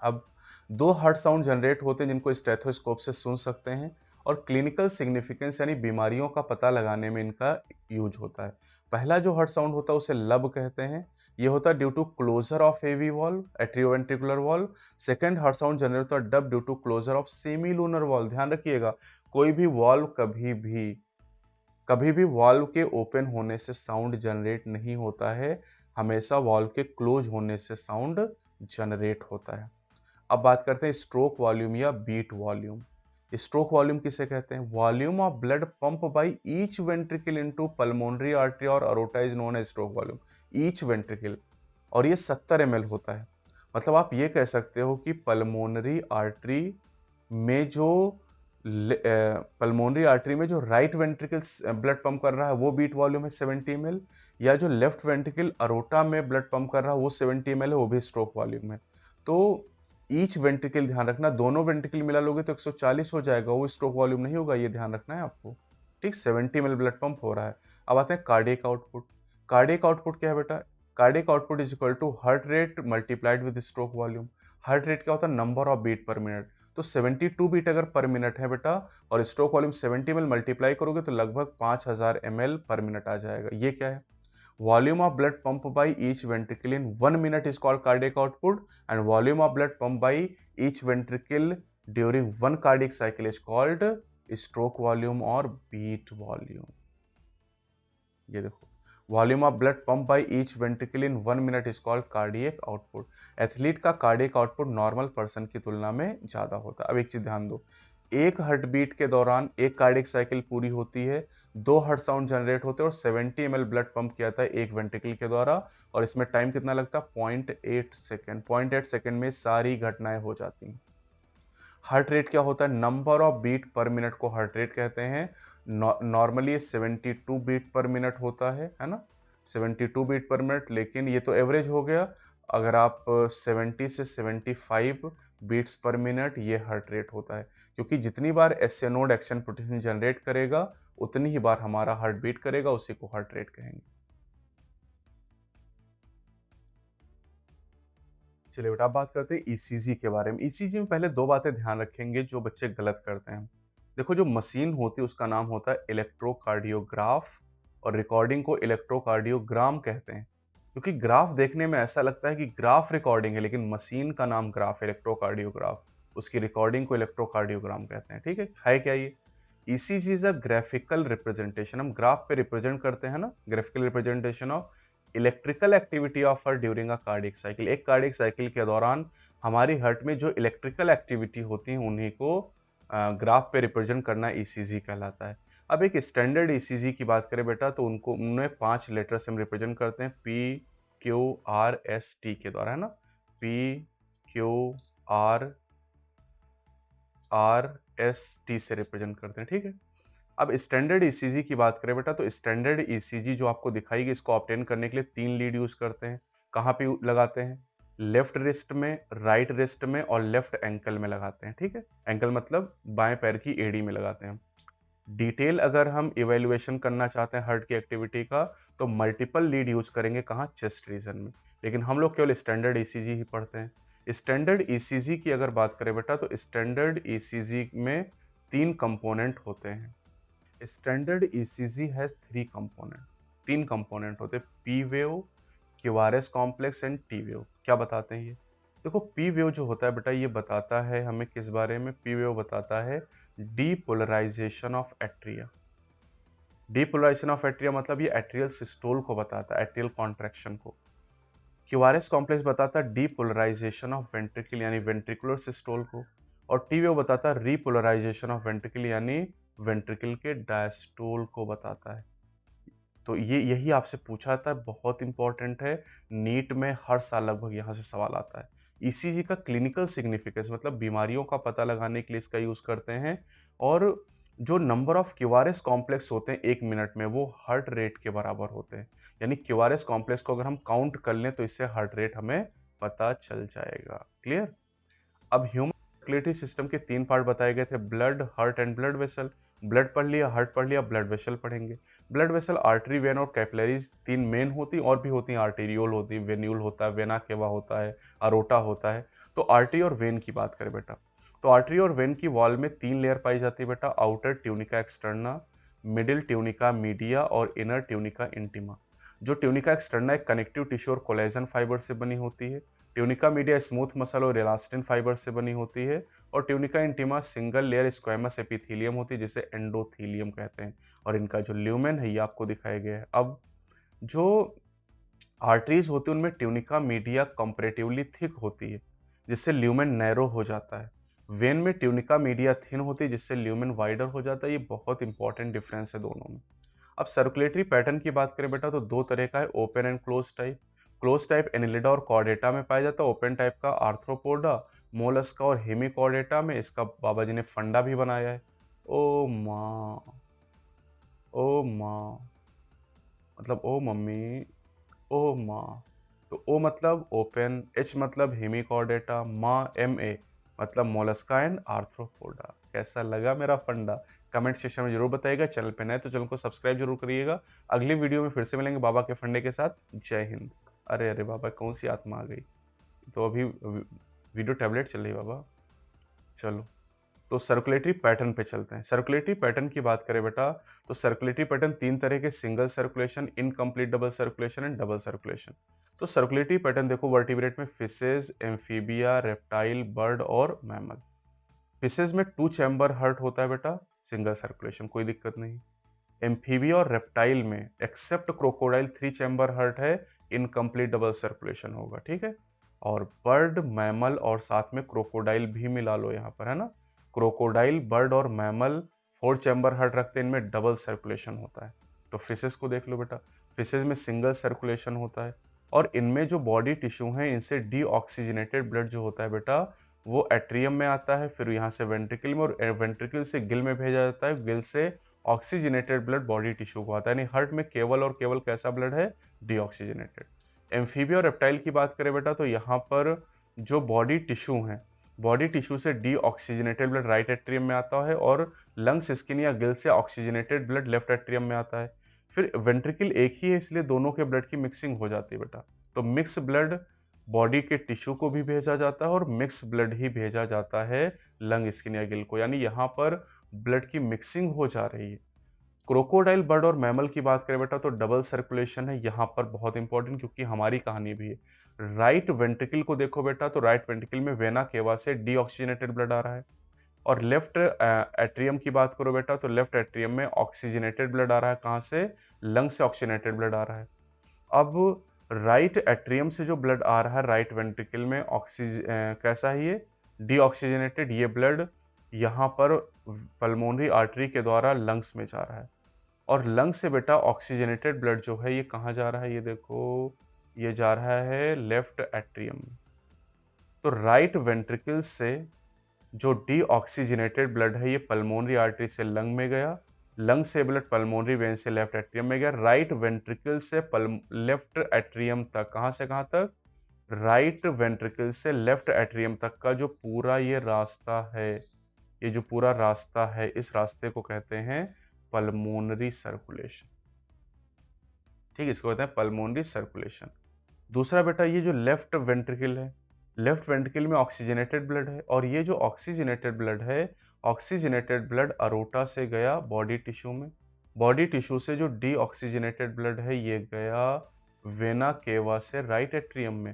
अब 2 हार्ट साउंड जनरेट होते हैं जिनको स्टेथोस्कोप से सुन सकते हैं, और क्लिनिकल सिग्निफिकेंस यानी बीमारियों का पता लगाने में इनका यूज होता है। पहला जो हार्ट साउंड होता है उसे लब कहते हैं, ये होता है due to closure of AV valve, atrioventricular valve. Second heart sound generate होता है dub due to closure of semi lunar valve. ध्यान रखिएगा, कोई भी वॉल्व कभी भी वॉल्व के ओपन होने से साउंड जनरेट नहीं होता है, हमेशा वॉल्व के क्लोज होने से साउंड जनरेट होता है। अब बात करते हैं स्ट्रोक वॉल्यूम या बीट वॉल्यूम। स्ट्रोक वॉल्यूम किसे कहते हैं? Volume of blood pump by each ventricle into pulmonary artery और aorta is known as stroke volume. Each ventricle, और ये 70 ml होता है। मतलब आप ये कह सकते हो कि पल्मोनरी आर्टरी में जो राइट वेंट्रिकल ब्लड पंप कर रहा है वो बीट वॉल्यूम है 70 ml, या जो लेफ्ट वेंट्रिकल अरोटा में ब्लड पंप कर रहा है वो 70 ml है, वो भी स्ट्रोक वॉल्यूम है। तो ईच वेंट्रिकल ध्यान रखना, दोनों वेंट्रिकल मिला लोगे तो 140 हो जाएगा, वो स्ट्रोक वॉल्यूम नहीं होगा, ये ध्यान रखना है आपको। ठीक, 70 ml ब्लड पंप हो रहा है। अब आते हैं कार्डियक आउटपुट। कार्डियक आउटपुट क्या है बेटा? Cardiac output is equal to heart rate multiplied with stroke volume. Heart rate क्या होता है? Number of beat per minute. तो 72 बीट अगर पर मिनट है बेटा, और स्ट्रोक वॉल्यूम 70 ml मल्टीप्लाई करोगे तो लगभग 5000 ml पर मिनट आ जाएगा। ये क्या है? Volume of blood pumped by each ventricle in 1 minute is called cardiac output, and volume of blood pumped by each ventricle during one cardiac cycle is called stroke volume or beat volume. ये देखो, volume of blood pump by each ventricle in 1 minute is called cardiac output. Athlete का cardiac output normal person की तुलना में ज़्यादा होता है। अब एक चीज़ ध्यान दो, एक हार्ट बीट के दौरान एक कार्डियक साइकिल पूरी होती है, 2 हार्ट साउंड जनरेट होते हैं और 70 ml ब्लड पंप किया जाता है एक वेंट्रिकल के द्वारा, और इसमें टाइम कितना लगता है? 0.8 सेकेंड। 0.8 सेकेंड में सारी घटनाएं हो जाती हैं। हार्ट रेट क्या होता है? Number of beat per minute को हार्ट रेट कहते हैं। नॉर्मली 72 बीट पर मिनट होता है ना, 72 बीट पर मिनट, लेकिन ये तो एवरेज हो गया। अगर आप 70 से 75 बीट्स पर मिनट, ये हार्ट रेट होता है, क्योंकि जितनी बार S node action potential generate करेगा उतनी ही बार हमारा हार्ट बीट करेगा, उसी को हार्ट रेट कहेंगे। चलिए बेटा, अब बात करते हैं ईसीजी के बारे में। ईसीजी में पहले 2 बातें ध्यान रखेंगे जो बच्चे गलत करते हैं। देखो, जो मशीन होती है उसका नाम होता है इलेक्ट्रोकार्डियोग्राफ, और रिकॉर्डिंग को इलेक्ट्रोकार्डियोग्राम कहते हैं, क्योंकि ग्राफ देखने में ऐसा लगता है कि ग्राफ रिकॉर्डिंग है, लेकिन मशीन का नाम ग्राफ इलेक्ट्रोकार्डियोग्राफ, उसकी रिकॉर्डिंग को इलेक्ट्रोकार्डियोग्राम कहते हैं। ठीक है क्या ये? ECG is a graphical representation, हम ग्राफ पे रिप्रेजेंट करते हैं ना, graphical representation of electrical activity of heart during a cardiac cycle. एक कार्डियक साइकिल के दौरान हमारी हार्ट में जो इलेक्ट्रिकल एक्टिविटी होती है उन्हीं को ग्राफ पे रिप्रेजेंट करना ईसीजी कहलाता है। अब एक स्टैंडर्ड ईसीजी की बात करें बेटा, तो उन्हें 5 लेटर से हम रिप्रेजेंट करते हैं, P Q R S T के द्वारा, है ना, P Q R R S T से रिप्रेजेंट करते हैं। ठीक है। अब स्टैंडर्ड ईसीजी की बात करें बेटा, तो स्टैंडर्ड ईसीजी जो आपको दिखाई गई, इसको ऑब्टेन करने के लिए 3 लीड यूज करते हैं। कहाँ पे लगाते हैं? लेफ्ट रिस्ट में, राइट रिस्ट में और लेफ्ट एंकल में लगाते हैं। ठीक है, एंकल मतलब बाएं पैर की एड़ी में लगाते हैं। डिटेल अगर हम इवेल्युएशन करना चाहते हैं हार्ट की एक्टिविटी का, तो मल्टीपल लीड यूज करेंगे। कहाँ? चेस्ट रीजन में। लेकिन हम लोग केवल स्टैंडर्ड ईसीजी ही पढ़ते हैं। स्टैंडर्ड ईसीजी की अगर बात करें बेटा, तो स्टैंडर्ड ईसीजी में 3 कंपोनेंट होते हैं। Standard ECG has 3 component, 3 component होते हैं, P wave, QRS complex and T wave. क्या बताते हैं ये? देखो, पी वेव जो होता है बेटा, ये बताता है हमें किस बारे में? पी वेव बताता है depolarisation of atria. Depolarisation of atria मतलब ये एट्रियल सिस्टोल को बताता है, एट्रियल कॉन्ट्रैक्शन को। क्यूआरएस कॉम्प्लेक्स बताता है डीपोलराइजेशन ऑफ वेंट्रिकल यानी वेंट्रिकुलर सिस्टोल को, और टी वेव बताता है रीपोलराइजेशन ऑफ वेंट्रिकल यानी वेंट्रिकल के डायस्टोल को बताता है। तो ये यही आपसे पूछा था, बहुत इंपॉर्टेंट है, नीट में हर साल लगभग यहाँ से सवाल आता है। ईसीजी का क्लिनिकल सिग्निफिकेंस मतलब बीमारियों का पता लगाने के लिए इसका यूज़ करते हैं, और जो नंबर ऑफ क्यूआरएस कॉम्प्लेक्स होते हैं 1 मिनट में, वो हार्ट रेट के बराबर होते हैं। यानी क्यूआरएस कॉम्प्लेक्स को अगर हम काउंट कर लें तो इससे हार्ट रेट हमें पता चल जाएगा। क्लियर? अब सर्कुलेटरी सिस्टम के 3 पार्ट बताए गए थे, blood, heart and blood vessel. Blood पढ़ लिया, हार्ट पढ़ लिया, ब्लड वेसल पढ़ेंगे। ब्लड वेसल आर्टरी, वेन और कैपिलरीज 3 मेन होती, और भी होती हैं, आर्टेरियोल होती है, वेन्यूल होता है, वेना केवा होता है, अरोटा होता है। तो आर्टरी और वेन की बात करें बेटा, तो आर्टरी और वेन की वॉल में 3 लेयर पाई जाती है बेटा, outer tunica externa, middle tunica media और इनर ट्यूनिका इंटीमा। जो ट्यूनिका एक्सटर्ना एक कनेक्टिव टिश्यू और कोलेजन फाइबर से बनी होती है। ट्यूनिका मीडिया स्मूथ मसल और इलास्टिन फाइबर से बनी होती है। और tunica intima single layer squamous epithelium होती है, जिसे एंडोथेलियम कहते हैं। और इनका जो ल्यूमेन है ये आपको दिखाया गया है। अब जो आर्टरीज होती है उनमें ट्यूनिका मीडिया कंपैरेटिवली थिक होती है, जिससे ल्यूमेन नैरो हो जाता है। वेन में ट्यूनिका मीडिया थिन होती है, जिससे ल्यूमेन वाइडर हो जाता है। ये बहुत इंपॉर्टेंट डिफरेंस है दोनों में। अब सर्कुलेटरी पैटर्न की बात करें बेटा, तो 2 तरह का है, open and close type. Close type Annelida और कॉर्डेटा में पाया जाता है। ओपन टाइप का आर्थ्रोपोडा, मोलस्का और हेमिकॉर्डेटा में। इसका बाबा जी ने फंडा भी बनाया है। ओ माँ, ओ माँ, मतलब ओ मम्मी, ओ माँ। तो ओ मतलब ओपन, एच मतलब हेमिकॉर्डेटा, माँ MA मतलब मोलस्का एंड आर्थ्रोपोडा। कैसा लगा मेरा फंडा? कमेंट सेक्शन में जरूर बताइएगा। चैनल पे नए तो चैनल को सब्सक्राइब जरूर करिएगा। अगली वीडियो में फिर से मिलेंगे बाबा के फंडे के साथ। जय हिंद। अरे अरे बाबा, कौन सी आत्मा आ गई? तो अभी वीडियो टैबलेट चल रही है बाबा। चलो, तो सर्कुलेटरी पैटर्न पे चलते हैं। सर्कुलेटरी पैटर्न की बात करें बेटा, तो सर्कुलेटरी पैटर्न 3 तरह के, single circulation, incomplete double circulation and double circulation. तो सर्कुलेटरी पैटर्न देखो, वर्टिब्रेट में फिशेज, एम्फीबिया, रेप्टाइल, बर्ड और मैमल। फिशेज में 2 चैम्बर हार्ट होता है बेटा, सिंगल सर्कुलेशन, कोई दिक्कत नहीं। एम्फीबिया और रेप्टाइल में एक्सेप्ट क्रोकोडाइल 3 चैम्बर हार्ट है, इनकम्प्लीट डबल सर्कुलेशन होगा, ठीक है। और बर्ड, मैमल और साथ में क्रोकोडाइल भी मिला लो यहाँ पर, है ना। क्रोकोडाइल, बर्ड और मैमल 4 चैम्बर हार्ट रखते हैं, इनमें डबल सर्कुलेशन होता है। तो फिशेस को देख लो बेटा, फिशेस में सिंगल सर्कुलेशन होता है। और इनमें जो बॉडी टिश्यू हैं, इनसे डीऑक्सीजनेटेड ब्लड जो होता है बेटा, वो एट्रियम में आता है, फिर यहाँ से वेंट्रिकल में, और वेंट्रिकल से गिल में भेजा जाता है, गिल से ऑक्सीजनेटेड ब्लड बॉडी टिश्यू को आता है। यानी हार्ट में केवल और केवल कैसा ब्लड है? डीऑक्सीजनेटेड। एम्फीबिया और रेप्टाइल की बात करें बेटा, तो यहाँ पर जो बॉडी टिश्यू हैं, बॉडी टिश्यू से डीऑक्सीजनेटेड ब्लड राइट एट्रियम में आता है, और लंग्स, स्किन या गिल से ऑक्सीजनेटेड ब्लड लेफ्ट एट्रियम में आता है। फिर वेंट्रिकल एक ही है, इसलिए दोनों के ब्लड की मिक्सिंग हो जाती है बेटा। तो मिक्स ब्लड बॉडी के टिश्यू को भी भेजा जाता है, और मिक्स ब्लड ही भेजा जाता है लंग, स्किन या गिल को। यानी यहाँ पर ब्लड की मिक्सिंग हो जा रही है। क्रोकोडाइल, बर्ड और मैमल की बात करें बेटा, तो डबल सर्कुलेशन है यहाँ पर, बहुत इंपॉर्टेंट, क्योंकि हमारी कहानी भी है। राइट वेंट्रिकल को देखो बेटा, तो राइट वेंट्रिकल में वेना केवा से डीऑक्सीजनेटेड ब्लड आ रहा है। और लेफ्ट एट्रियम की बात करो बेटा, तो लेफ्ट एट्रियम में ऑक्सीजनेटेड ब्लड आ रहा है। कहाँ से? लंग से ऑक्सीजनेटेड ब्लड आ रहा है। अब राइट एट्रियम से जो ब्लड आ रहा है राइट वेंट्रिकल में, कैसा है ये? डीऑक्सीजनेटेड। ये ब्लड यहाँ पर पल्मोनरी आर्टरी के द्वारा लंग्स में जा रहा है। और लंग से बेटा ऑक्सीजनेटेड ब्लड जो है ये कहाँ जा रहा है? ये देखो, ये जा रहा है लेफ्ट एट्रियम में। तो राइट वेंट्रिकल से जो डीऑक्सीजनेटेड ब्लड है ये पल्मोनरी आर्टरी से लंग में गया, लंग से ब्लड पल्मोनरी वेन से लेफ्ट एट्रियम में गया, राइट वेंट्रिकल से लेफ्ट एट्रियम तक। कहाँ से कहाँ तक? राइट वेंट्रिकल से लेफ्ट एट्रियम तक का जो पूरा ये रास्ता है, ये जो पूरा रास्ता है, इस रास्ते को कहते हैं पल्मोनरी सर्कुलेशन। ठीक, इसको कहते हैं पल्मोनरी सर्कुलेशन। दूसरा बेटा, ये जो लेफ्ट वेंट्रिकल है, लेफ्ट वेंट्रिकल में ऑक्सीजनेटेड ब्लड है, और ये जो ऑक्सीजनेटेड ब्लड है, ऑक्सीजनेटेड ब्लड अरोटा से गया बॉडी टिश्यू में, बॉडी टिश्यू से जो डीऑक्सीजनेटेड ब्लड है ये गया वेना केवा से राइट एट्रियम में।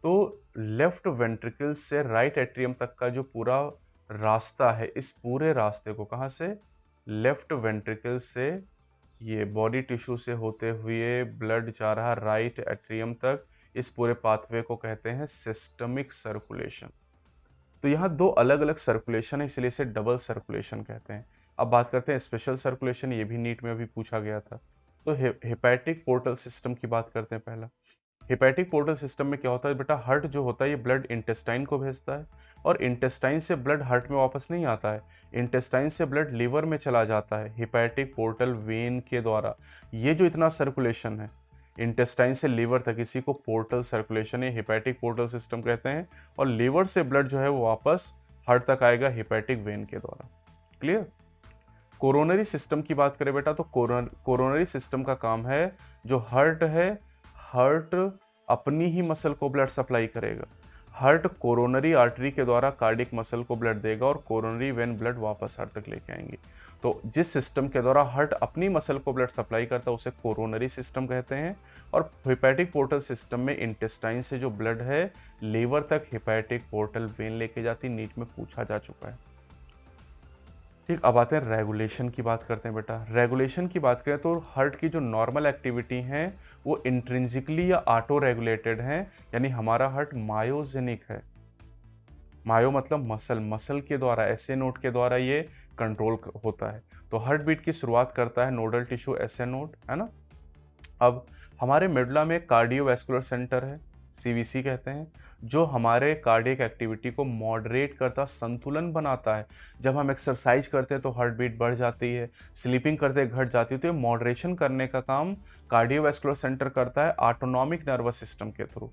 तो लेफ्ट वेंट्रिकल से राइट एट्रियम तक का जो पूरा रास्ता है, इस पूरे रास्ते को, कहाँ से? लेफ्ट वेंट्रिकल से ये बॉडी टिश्यू से होते हुए ब्लड जा रहा राइट एट्रियम तक, इस पूरे पाथवे को कहते हैं सिस्टमिक सर्कुलेशन। तो यहाँ 2 अलग अलग सर्कुलेशन है, इसलिए इसे डबल सर्कुलेशन कहते हैं। अब बात करते हैं स्पेशल सर्कुलेशन, ये भी नीट में अभी पूछा गया था। तो हेपेटिक पोर्टल सिस्टम की बात करते हैं पहला। हेपेटिक पोर्टल सिस्टम में क्या होता है बेटा? हार्ट जो होता है ये ब्लड इंटेस्टाइन को भेजता है, और इंटेस्टाइन से ब्लड हार्ट में वापस नहीं आता है, इंटेस्टाइन से ब्लड लीवर में चला जाता है हेपेटिक पोर्टल वेन के द्वारा। ये जो इतना सर्कुलेशन है इंटेस्टाइन से लीवर तक, इसी को पोर्टल सर्कुलेशन या हेपेटिक पोर्टल सिस्टम कहते हैं। और लीवर से ब्लड जो है वो वापस हार्ट तक आएगा हेपेटिक वेन के द्वारा। क्लियर। कोरोनरी सिस्टम की बात करें बेटा तो कोरोनरी सिस्टम का काम है, जो हार्ट है, हार्ट अपनी ही मसल को ब्लड सप्लाई करेगा। हार्ट कोरोनरी आर्टरी के द्वारा कार्डियक मसल को ब्लड देगा और कोरोनरी वेन ब्लड वापस हार्ट तक लेके आएंगे। तो जिस सिस्टम के द्वारा हार्ट अपनी मसल को ब्लड सप्लाई करता है उसे कोरोनरी सिस्टम कहते हैं। और हेपेटिक पोर्टल सिस्टम में इंटेस्टाइन से जो ब्लड है लीवर तक हेपेटिक पोर्टल वेन लेके जाती, नीट में पूछा जा चुका है। ठीक, अब आते हैं रेगुलेशन की बात करते हैं बेटा। रेगुलेशन की बात करें तो हार्ट की जो नॉर्मल एक्टिविटी हैं वो इंट्रिंसिकली या ऑटो रेगुलेटेड हैं, यानी हमारा हार्ट मायोजेनिक है। मायो मतलब मसल, मसल के द्वारा, एसए नोड के द्वारा ये कंट्रोल होता है। तो हार्ट बीट की शुरुआत करता है नोडल टिश्यू एसए नोड, है ना। अब हमारे मेडुला में कार्डियोवैस्कुलर सेंटर है, सीवीसी कहते हैं, जो हमारे कार्डियक एक्टिविटी को मॉडरेट करता, संतुलन बनाता है। जब हम एक्सरसाइज करते हैं तो हार्ट बीट बढ़ जाती है, स्लीपिंग करते घट जाती है, तो ये मॉडरेशन करने का काम कार्डियोवैस्कुलर सेंटर करता है ऑटोनॉमिक नर्वस सिस्टम के थ्रू।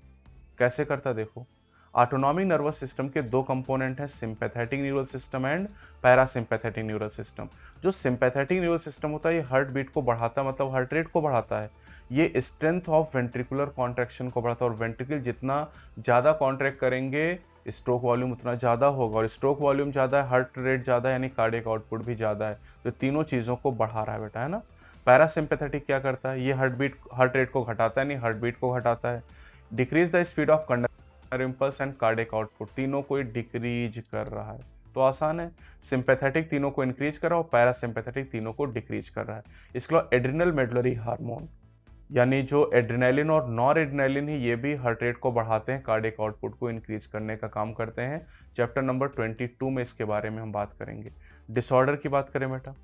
कैसे करता है देखो। ऑटोनॉमिक नर्वस सिस्टम के दो कंपोनेंट हैं, sympathetic neural system and parasympathetic neural system. जो सिंपैथेटिक न्यूरल सिस्टम होता है ये हार्ट बीट को बढ़ाता है, मतलब हार्ट रेट को बढ़ाता है। ये स्ट्रेंथ ऑफ वेंट्रिकुलर कॉन्ट्रैक्शन को बढ़ाता है, और वेंट्रिकल जितना ज़्यादा कॉन्ट्रैक्ट करेंगे स्ट्रोक वॉल्यूम उतना ज़्यादा होगा, और स्ट्रोक वॉल्यूम ज़्यादा है, हार्ट रेट ज़्यादा है, यानी कार्डियक आउटपुट भी ज़्यादा है। तो तीनों चीज़ों को बढ़ा रहा है बेटा, है ना। पैरासिम्पैथेटिक क्या करता है, ये हार्ट रेट को घटाता है, नहीं हार्ट बीट को घटाता है। Decrease the speed of impulse and cardiac output, तीनों को डिक्रीज कर रहा है। तो आसान है, सिंपैथेटिक तीनों को इंक्रीज कर रहा है और पैरासिम्पैथेटिक तीनों को डिक्रीज कर रहा है। इसके अलावा एड्रिनल मेडुलरी हार्मोन, यानी जो एड्रेनालिन और नॉर एड्रेनालिन ही, ये भी हार्ट रेट को बढ़ाते हैं, कार्डियक आउटपुट को इंक्रीज करने का काम करते हैं। चैप्टर नंबर 22 में इसके बारे में हम बात करेंगे। डिसऑर्डर की बात करें बेटा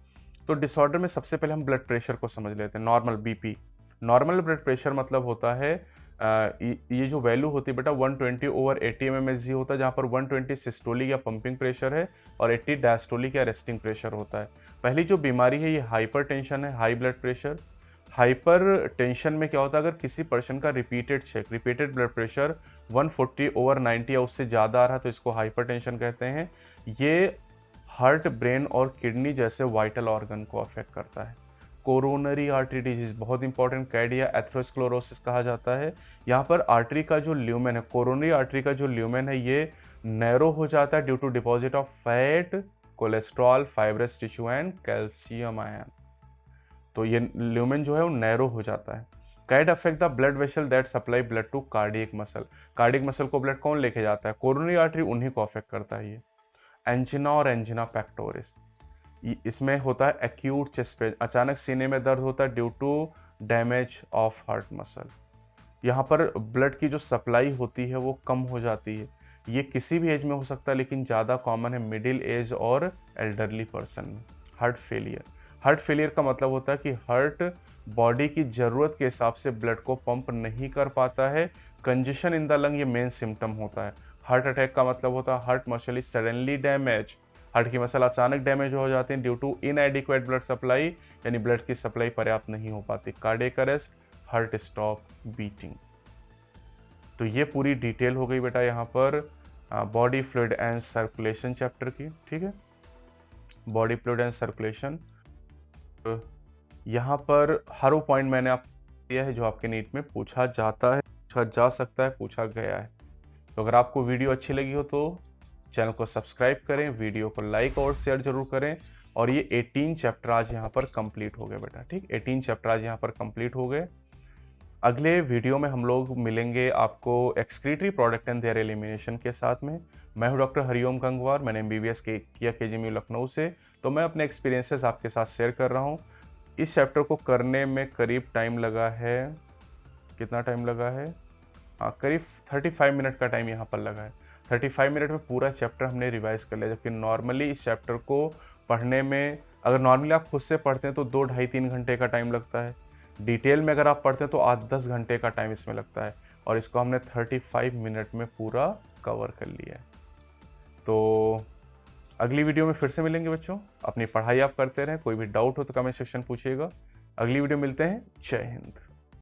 तो डिसऑर्डर में सबसे पहले हम ब्लड प्रेशर को समझ लेते हैं। Normal BP, normal blood pressure मतलब होता है ये जो वैल्यू होती है बेटा 120/80 mmHg होता है, जहाँ पर 120 सिस्टोलिक या पंपिंग प्रेशर है और 80 डायस्टोलिक या रेस्टिंग प्रेशर होता है। पहली जो बीमारी है ये हाइपरटेंशन है, high blood pressure. Hyper tension में क्या होता है, अगर किसी पर्सन का रिपीटेड ब्लड प्रेशर 140/90 या उससे ज़्यादा आ रहा है तो इसको हाइपरटेंशन कहते हैं। ये हार्ट, ब्रेन और किडनी जैसे वाइटल ऑर्गन को अफेक्ट करता है। कोरोनरी आर्टरी डिजीज बहुत इंपॉर्टेंट, कैडिया एथेरोस्क्लेरोसिस कहा जाता है। यहाँ पर आर्टरी का जो ल्यूमेन है, कोरोनरी आर्टरी का जो ल्यूमेन है ये नैरो हो जाता है due to deposit of fat, cholesterol, fibrous tissue and calcium ion. तो ये ल्यूमेन जो है वो नैरो हो जाता है। CAD affect the blood vessel that supply blood to cardiac muscle. Cardiac muscle को ब्लड कौन लेके जाता है, कोरोनरी आर्टरी, उन्हीं को अफेक्ट करता है ये। एंजिना और एंजिना पैक्टोरिस, इसमें होता है एक्यूट चेस्ट पेन, अचानक सीने में दर्द होता है due to damage of heart muscle. यहाँ पर ब्लड की जो सप्लाई होती है वो कम हो जाती है। ये किसी भी एज में हो सकता है लेकिन ज़्यादा कॉमन है मिडिल एज और एल्डरली पर्सन में। हार्ट फेलियर, हार्ट फेलियर का मतलब होता है कि हार्ट बॉडी की ज़रूरत के हिसाब से ब्लड को पंप नहीं कर पाता है। कंजेशन इन द लंग ये मेन सिम्टम होता है। हार्ट अटैक का मतलब होता है heart muscle is suddenly damage, heart की मसल अचानक डैमेज हो जाते हैं due to inadequate blood supply, यानी ब्लड की सप्लाई पर्याप्त नहीं हो पाती। Cardiac arrest, heart stop beating. तो ये पूरी डिटेल हो गई बेटा यहाँ पर body fluid and circulation chapter की। ठीक है, बॉडी फ्लूइड एंड सर्कुलेशन, यहाँ पर हर वो पॉइंट मैंने आपको दिया है जो आपके नीट में पूछा जाता है, पूछा जा सकता है, पूछा गया है। तो अगर आपको वीडियो अच्छी लगी हो तो चैनल को सब्सक्राइब करें, वीडियो को लाइक और शेयर जरूर करें। और ये 18 चैप्टर आज यहाँ पर कंप्लीट हो गए बेटा। ठीक, 18 चैप्टर आज यहाँ पर कंप्लीट हो गए। अगले वीडियो में हम लोग मिलेंगे आपको excretory product and there elimination के साथ में। मैं हूँ डॉक्टर हरिओम गंगवार, मैंने MBBS किया KGMU लखनऊ से। तो मैं अपने एक्सपीरियंसेस आपके साथ शेयर कर रहा हूँ। इस चैप्टर को करने में करीब टाइम लगा है, कितना टाइम लगा है, करीब 35 मिनट का टाइम यहाँ पर लगा है। 35 मिनट में पूरा चैप्टर हमने रिवाइज कर लिया, जबकि नॉर्मली इस चैप्टर को पढ़ने में, अगर नॉर्मली आप खुद से पढ़ते हैं तो 2 ढाई 3 घंटे का टाइम लगता है। डिटेल में अगर आप पढ़ते हैं तो 8-10 घंटे का टाइम इसमें लगता है, और इसको हमने 35 मिनट में पूरा कवर कर लिया है। तो अगली वीडियो में फिर से मिलेंगे बच्चों। अपनी पढ़ाई आप करते रहें, कोई भी डाउट हो तो कमेंट सेक्शन पूछिएगा। अगली वीडियो मिलते हैं। जय हिंद।